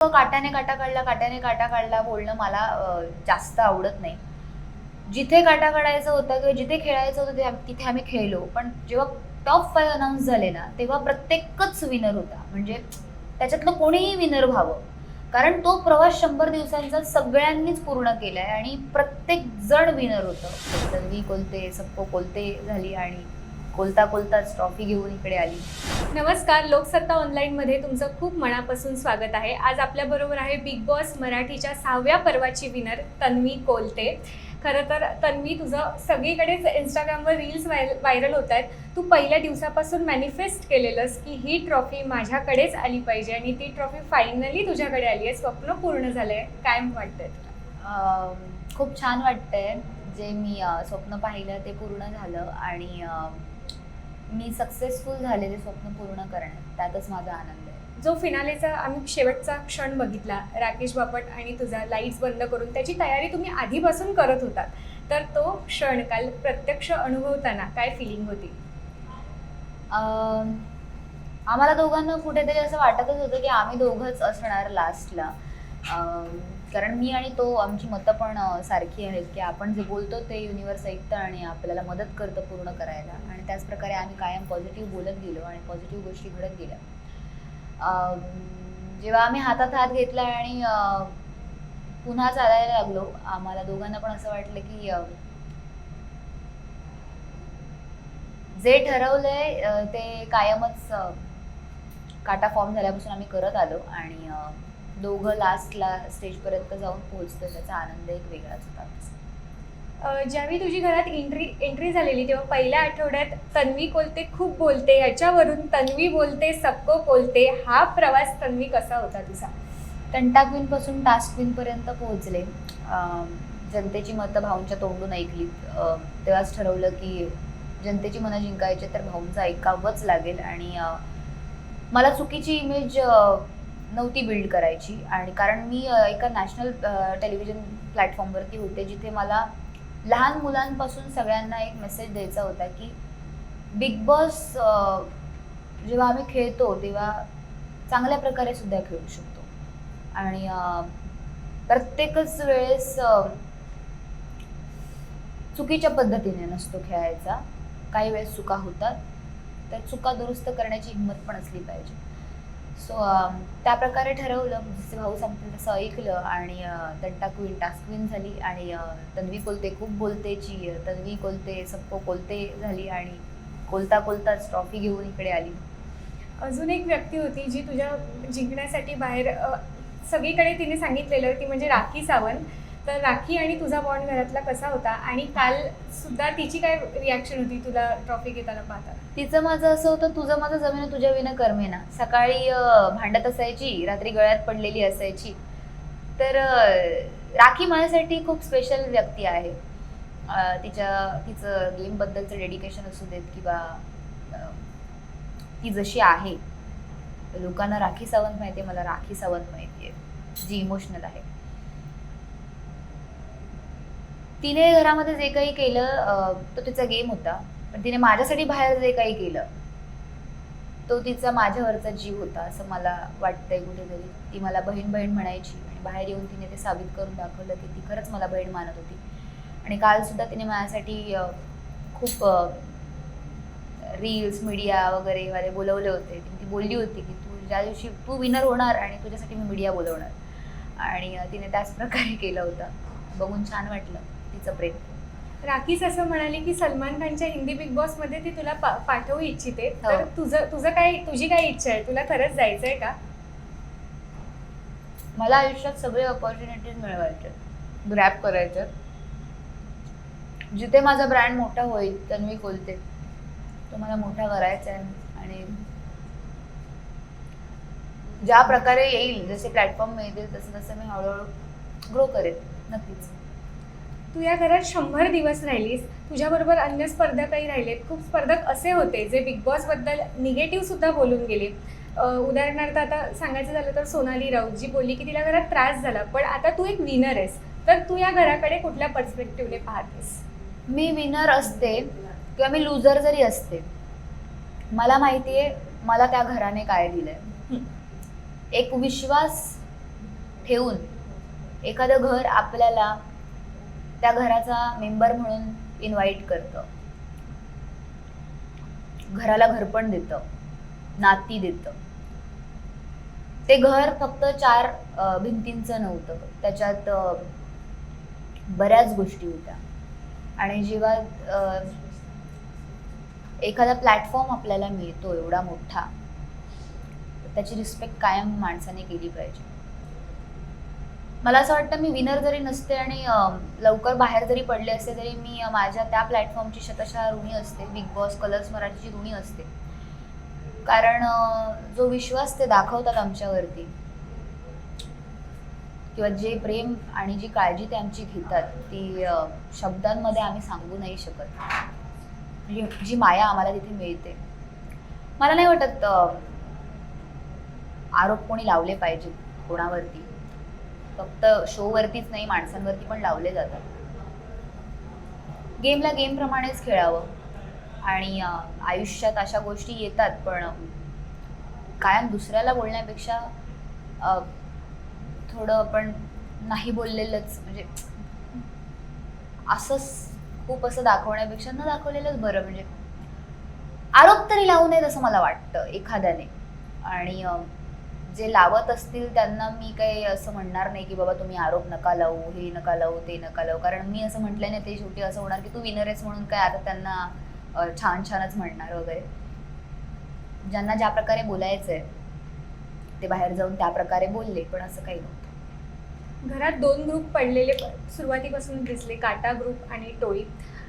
काट्याने काटा काढला बोलणं मला जास्त आवडत नाही. जिथे काटा काढायचं होतं किंवा जिथे खेळायचं होतं तिथे आम्ही खेळलो. पण जेव्हा टॉप 5 अनाऊन्स झाले ना, तेव्हा प्रत्येकच विनर होता. म्हणजे त्याच्यातलं कोणीही विनर व्हावं. कारण तो प्रवास 100 दिवसांचा सगळ्यांनीच पूर्ण केलाय आणि प्रत्येक जण विनर होतं. तन्वी कोलते, सप्पो कोलते झाली आणि कोलताच ट्रॉफी घेऊन इकडे आली. नमस्कार, लोकसत्ता ऑनलाईनमध्ये तुमचं खूप मनापासून स्वागत आहे. आज आपल्याबरोबर आहे बिग बॉस मराठीच्या 6व्या पर्वाची विनर तन्वी कोलते. खरं तर तन्वी, तुझं सगळीकडेच इंस्टाग्रामवर रील्स व्हायरल होत आहेत. तू पहिल्या दिवसापासून मॅनिफेस्ट केलेलंस की ही ट्रॉफी माझ्याकडेच आली पाहिजे आणि ती ट्रॉफी फायनली तुझ्याकडे आली आहे. स्वप्न पूर्ण झालंय. काय वाटतंय तुला? खूप छान वाटतंय. जे मी स्वप्न पाहिलं ते पूर्ण झालं आणि मी सक्सेसफुल झाले ते स्वप्न पूर्ण करण्यात. त्यातच माझा आनंद आहे. जो फिनालेचा आम्ही शेवटचा क्षण बघितला, राकेश बापट आणि तुझा लाईट्स बंद करून त्याची तयारी तुम्ही आधीपासून करत होतात, तर तो क्षण काल प्रत्यक्ष अनुभवताना काय फिलिंग होती? आम्हाला दोघांना कुठेतरी असं वाटतच होतं की आम्ही दोघंच असणार लास्टला. कारण मी आणि तो, आमची मतं पण सारखी आहेत की आपण जे बोलतो ते युनिवर्स ऐकतं आणि आपल्याला मदत करतं पूर्ण करायला. आणि त्याच प्रकारे आम्ही कायम पॉझिटिव्ह बोलत गेलो आणि पॉझिटिव्ह गोष्टी घडत गेल्या. जेव्हा आम्ही हातात हात घेतला आणि पुन्हा चालायला लागलो, आम्हाला दोघांना पण असं वाटलं की जे ठरवलंय ते कायमच काटा फॉर्म झाल्यापासून आम्ही करत आलो आणि दोघं लास्टला स्टेजपर्यंत जाऊन पोहोचतो, त्याचा आनंद एक वेगळाच होता. ज्यावेळी तुझी घरात एंट्री झालेली तेव्हा पहिल्या आठवड्यात तन्वी कोलते खूप बोलते, ह्याच्यावरून तन्वी बोलते सबको बोलते, हा प्रवास तन्वी कसा होता तुझा? तंटा क्वीन पासून टास्क क्वीन पर्यंत पोहोचले. जनतेची मतं भाऊंच्या तोंडून ऐकली. तेव्हाच ठरवलं की जनतेची मनं जिंकायची तर भाऊंचं ऐकावंच लागेल आणि मला चुकीची इमेज नव्हती बिल्ड करायची. आणि कारण मी एका नॅशनल टेलिव्हिजन प्लॅटफॉर्मवरती होते, जिथे मला लहान मुलांपासून सगळ्यांना एक मेसेज द्यायचा होता की बिग बॉस जेव्हा आम्ही खेळतो तेव्हा चांगल्या प्रकारे सुद्धा खेळू शकतो आणि प्रत्येकच वेळेस चुकीच्या पद्धतीने नसतो खेळायचा. काही वेळेस चुका होतात, तर चुका दुरुस्त करण्याची हिंमत पण असली पाहिजे. सो त्या प्रकारे ठरवलं, जसे भाऊ सांगतील तसं ऐकलं आणि तंटा क्वीन टास्क क्वीन झाली आणि तन्वी कोलते खूप बोलतेची तन्वी कोलते सबको कोलते झाली आणि कोलताच ट्रॉफी घेऊन इकडे आली. अजून एक व्यक्ती होती जी तुझ्या जिंकण्यासाठी बाहेर सगळीकडे तिने सांगितलेलं, ती म्हणजे राखी सावंत. तर राखी आणि तुझा बॉन्ड घरातला कसा होता आणि काल सुद्धा तिची काय रिॲक्शन होती तुला ट्रॉफी घेताना पाहता? तिचं माझं असं होतं, तुझं माझं जमीन तुझ्या विना कर्मेना. सकाळी भांडत असायची, रात्री गळ्यात पडलेली असायची. तर राखी माझ्यासाठी खूप स्पेशल व्यक्ती आहे. तिचं गेमबद्दलचं डेडिकेशन असू देत किंवा ती जशी आहे. लोकांना राखी सावंत माहिती आहे, मला राखी सावंत माहिती आहे जी इमोशनल आहे. तिने घरामध्ये जे काही केलं तो तिचा गेम होता, पण तिने माझ्यासाठी बाहेर जे काही केलं तो तिचा माझ्यावरचा जीव होता असं मला वाटतंय कुठेतरी. ती मला बहीण म्हणायची आणि बाहेर येऊन तिने ते साबित करून दाखवलं की ती खरंच मला बहीण मानत होती. आणि काल सुद्धा तिने माझ्यासाठी खूप रील्स मीडिया वगैरे वाले बोलवले होते. ती बोलली होती की तू ज्या दिवशी तू विनर होणार आणि तुझ्यासाठी मी मीडिया बोलवणार, आणि तिने त्याच प्रकारे केलं होतं. बघून छान वाटलं तिचं प्रेम. राखीच असं म्हणाली की सलमान खानच्या हिंदी बिग बॉस मध्ये ती तुला पाठवू इच्छिते. तर तुझी काय इच्छा आहे? तुला खरंच जायचंय का? मला आयुष्यात सगळे ऑपॉर्च्युनिटीज मिळवायचे, ग्रॅब करायचे. जिथे माझा ब्रँड मोठा होईल, तन्वी कोलते, तो मला मोठा करायचा आहे. आणि ज्या प्रकारे येईल, जसे प्लॅटफॉर्म मिळतील तसं मी हळूहळू ग्रो करेन नक्कीच. तू या घरात 100 दिवस राहिलीस, तुझ्याबरोबर अन्य स्पर्धकही राहिलेत. खूप स्पर्धक असे होते जे बिग बॉस बद्दल निगेटिव्ह सुद्धा बोलून गेले. उदाहरणार्थ आता सांगायचं झालं तर सोनाली राऊत जी बोलली की तिला घरात त्रास झाला. पण आता तू एक विनर आहेस, तर तू या घराकडे कुठल्या पर्स्पेक्टिव्हने पाहतेस? मी विनर असते किंवा मी लुझर जरी असते, मला माहिती आहे मला त्या घराने काय दिलंय. एक विश्वास ठेवून एखादं घर आपल्याला त्या घराचा मेंबर म्हणून इन्व्हाइट करतं, घराला घरपण देतं, नाती देतं. ते घर फक्त 4 भिंतींचं नव्हतं, त्याच्यात बऱ्याच गोष्टी होत्या. आणि जेव्हा एखादा प्लॅटफॉर्म आपल्याला मिळतो एवढा मोठा, त्याची रिस्पेक्ट कायम माणसाने केली पाहिजे. मला असं वाटतं मी विनर जरी नसते आणि लवकर बाहेर जरी पडले असते तरी मी माझ्या त्या प्लॅटफॉर्मची शतशः ऋणी असते, बिग बॉस कलर्स मराठीची ऋणी असते. कारण जो विश्वास ते दाखवतात आमच्यावरती किंवा जे प्रेम आणि जी काळजी ते आमची घेतात ती शब्दांमध्ये आम्ही सांगू नाही शकत. जी माया आम्हाला तिथे मिळते. मला नाही वाटत आरोप कोणी लावले पाहिजे कोणावरती. फक्त शोवरतीच नाही, माणसांवरती पण लावले जातात. गेमला गेम प्रमाणेच खेळावं. आणि आयुष्यात अशा गोष्टी येतात, पण कायम दुसऱ्याला बोलण्यापेक्षा थोडं आपण नाही बोललेलंच, म्हणजे असंच खूप असं दाखवण्यापेक्षा न दाखवलेलंच बरं. म्हणजे आरोप तरी लावू नयेत असं मला वाटतं एखाद्याने. आणि जे लावत असतील त्यांना मी काही असं म्हणणार नाही की बाबा तुम्ही आरोप नका लावू, हे नका लावू, ते नका लावू. कारण मी असं म्हटलं नाही ते शेवटी असं होणार की तू विनर आहेस म्हणून काय आता त्यांना छानच म्हणणार वगैरे. ज्यांना ज्या प्रकारे बोलायचंय ते बाहेर जाऊन त्या प्रकारे बोलले, पण असं काही नव्हतं. घरात 2 ग्रुप पडलेले सुरुवातीपासून दिसले, काटा ग्रुप आणि टोळी.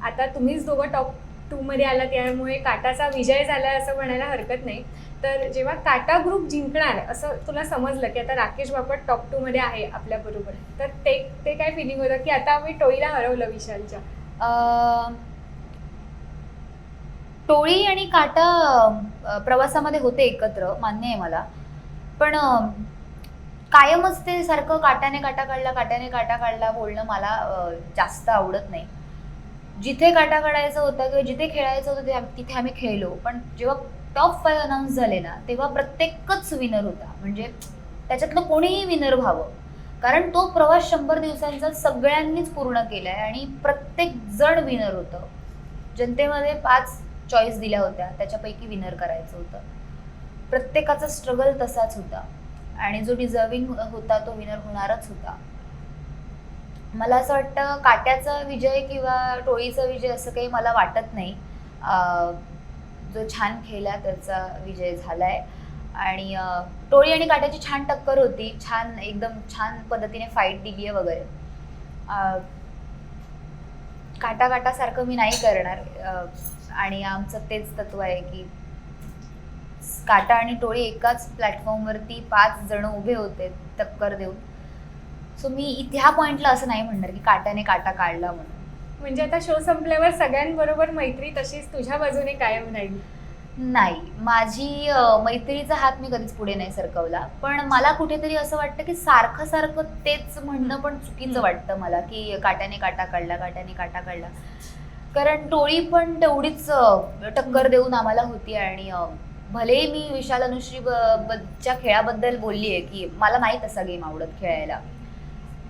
आता तुम्हीच दोघं टॉप 2 मध्ये आलात, त्यामुळे काटाचा विजय झाला असं म्हणायला हरकत नाही. तर जेव्हा काटा ग्रुप जिंकणार असं तुला समजलं की आता राकेश बापट टॉप 2 मध्ये आहे आपल्या बरोबर, तर ते काय फिलिंग होतं की आता आम्ही टोळीला हरवलं विशालच्या? टोळी आणि काटा प्रवासामध्ये होते एकत्र, मान्य आहे मला. पण कायमच ते सारखं काट्याने काटा काढला बोलणं मला जास्त आवडत नाही. जिथे काटा काढायचं होतं किंवा जिथे खेळायचं होतं तिथे आम्ही खेळलो. पण जेव्हा टॉप 5 अनाऊन्स झाले ना, तेव्हा प्रत्येकच विनर होता. म्हणजे त्याच्यातलं कोणीही विनर व्हावं. कारण तो प्रवास 100 दिवसांचा सगळ्यांनीच पूर्ण केलाय आणि प्रत्येक जण विनर होतं. जनतेमध्ये 5 चॉईस दिल्या होत्या, त्याच्यापैकी विनर करायचं होतं. प्रत्येकाचा स्ट्रगल तसाच होता आणि जो डिझर्विंग होता तो विनर होणारच होता. मला असं वाटतं काट्याचा विजय किंवा टोळीचा विजय असं काही मला वाटत नाही. जो छान खेळला त्याचा विजय झालाय. आणि टोळी आणि काट्याची छान टक्कर होती, छान एकदम छान पद्धतीने फाईट दिली आहे वगैरे. काटासारखं मी नाही करणार. आणि आमचं तेच तत्व आहे की काटा आणि टोळी एकाच प्लॅटफॉर्मवरती 5 जण उभे होते टक्कर देऊन. सो मी ह्या पॉइंटला असं नाही म्हणणार की काट्याने काटा काढला म्हणून. म्हणजे आता शो संपल्यावर सगळ्यांबरोबर मैत्री तशीच तुझ्या बाजूने कायम राहील? नाही, माझी मैत्रीचा हात मी कधीच पुढे नाही सरकवला. पण मला कुठेतरी असं वाटतं की सारखं तेच म्हणणं पण चुकीचं वाटतं मला की काट्याने काटा काढला. कारण टोळी पण तेवढीच टक्कर देऊन आम्हाला होती. आणि भले मी विशाल अनुश्रीच्या खेळाबद्दल बोलली आहे की मला नाही तसा गेम आवडत खेळायला,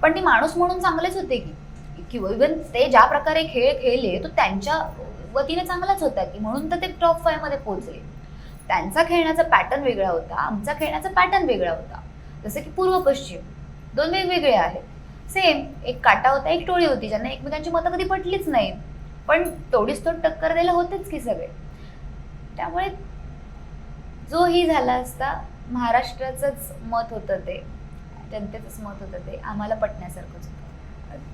पण ती माणूस म्हणून चांगलेच होते की किंवा इव्हन ते ज्या प्रकारे खेळ खेळले तो त्यांच्या वतीने चांगलाच होता की, म्हणून तर ते टॉप 5 मध्ये पोहोचले. त्यांचा खेळण्याचा पॅटर्न वेगळा होता, आमचा खेळण्याचा पॅटर्न वेगळा होता. जसं की पूर्व पश्चिम 2 वेगवेगळे आहेत. सेम एक काटा होता, एक टोळी होती, ज्यांना एकमेकांची मतं कधी पटलीच नाही, पण तोडीस तोड टक्कर द्यायला होतेच की सगळे. त्यामुळे जोही झाला असता महाराष्ट्राचंच मत होतं, ते जनतेचंच मत होतं, ते आम्हाला पटण्यासारखंच होतं.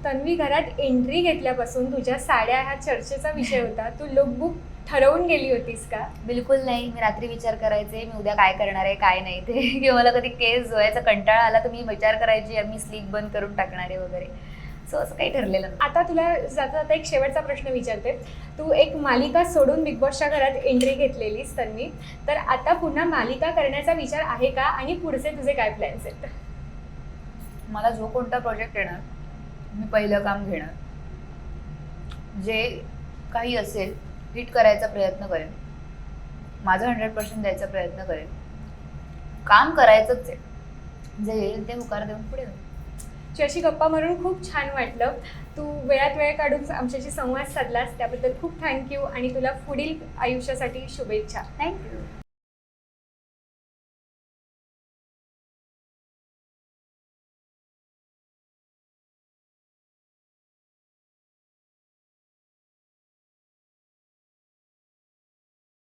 तन्वी, घरात एंट्री घेतल्यापासून तुझ्या साड्या हा चर्चेचा विषय होता. तू लुकबुक ठरवून गेली होतीस का? बिलकुल नाही. मी रात्री विचार करायचे मी उद्या काय करणार आहे काय नाही ते, किंवा मला कधी केस धुवायचा कंटाळा आला तर मी विचार करायची मी स्लीक बंद करून टाकणार आहे वगैरे. सो असं काही ठरलेलं नाही. आता तुला जाता जाता एक शेवटचा प्रश्न विचारते. तू एक मालिका सोडून बिग बॉसच्या घरात एंट्री घेतलेलीस तन्वी, तर आता पुन्हा मालिका करण्याचा विचार आहे का आणि पुढचे तुझे काय प्लॅन्स आहेत? मला जो कोणता प्रोजेक्ट येणार मी पहिलं काम घेणार. जे काही असेल हिट करायचा प्रयत्न करेन, माझं 100% द्यायचा प्रयत्न करेन. काम करायचंच आहे जे येईल ते होकार देऊन पुढे होईल. तुझ्याशी गप्पा मारून खूप छान वाटलं. तू वेळात वेळ काढून आमच्याशी संवाद साधलास त्याबद्दल खूप थँक्यू आणि तुला पुढील आयुष्यासाठी शुभेच्छा. थँक्यू.